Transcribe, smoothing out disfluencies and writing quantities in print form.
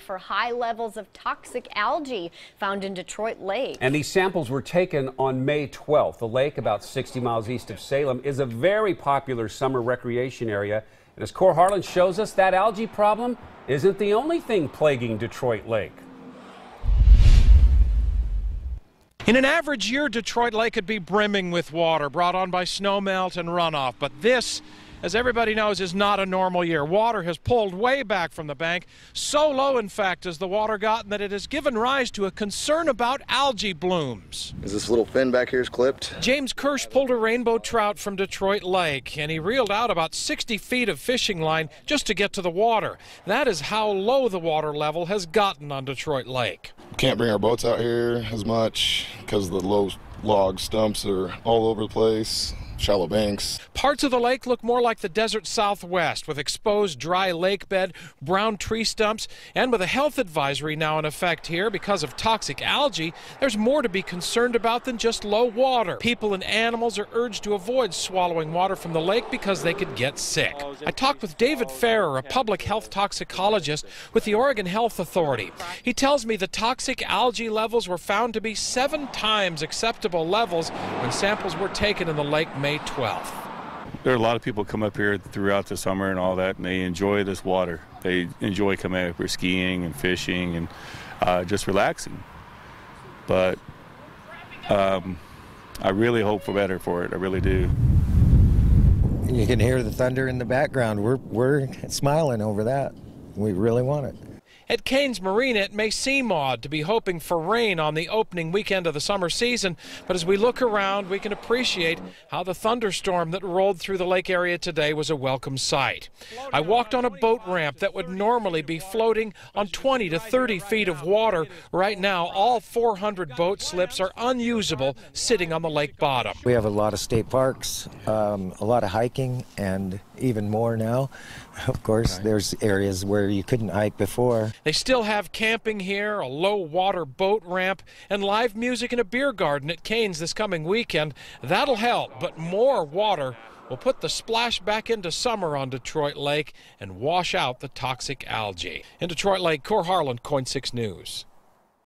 for high levels of toxic algae found in Detroit Lake. And these samples were taken on May 12th. The lake, about 60 miles east of Salem, is a very popular summer recreation area. And as Cor Harlan shows us, that algae problem isn't the only thing plaguing Detroit Lake. In an average year, Detroit Lake could be brimming with water brought on by snowmelt and runoff. But this, as everybody knows, is not a normal year. Water has pulled way back from the bank, so low, in fact, has the water gotten that it has given rise to a concern about algae blooms. Is this little fin back here is clipped? James Kirsch pulled a rainbow trout from Detroit Lake, and he reeled out about 60 feet of fishing line just to get to the water. That is how low the water level has gotten on Detroit Lake. Can't bring our boats out here as much because the low log stumps are all over the place. Shallow banks. Parts of the lake look more like the desert southwest, with exposed dry lake bed, brown tree stumps, and with a health advisory now in effect here because of toxic algae, there's more to be concerned about than just low water. People and animals are urged to avoid swallowing water from the lake because they could get sick. I talked with David Farrer, a public health toxicologist with the Oregon Health Authority. He tells me the toxic algae levels were found to be 7 times acceptable levels when samples were taken in the lake May 12th. There are a lot of people come up here throughout the summer and all that, and they enjoy this water. They enjoy coming up here skiing and fishing and just relaxing. But I really hope for better for it. I really do. You can hear the thunder in the background. We're smiling over that. We really want it. At Cain's Marina, it may seem odd to be hoping for rain on the opening weekend of the summer season, but as we look around, we can appreciate how the thunderstorm that rolled through the lake area today was a welcome sight. I walked on a boat ramp that would normally be floating on 20 to 30 feet of water. Right now, all 400 boat slips are unusable, sitting on the lake bottom. We have a lot of state parks, a lot of hiking, and even more now. Of course, there's areas where you couldn't hike before. They still have camping here, a low-water boat ramp, and live music in a beer garden at Cain's this coming weekend. That'll help, but more water will put the splash back into summer on Detroit Lake and wash out the toxic algae. In Detroit Lake, Cor Harlan, KOIN 6 News.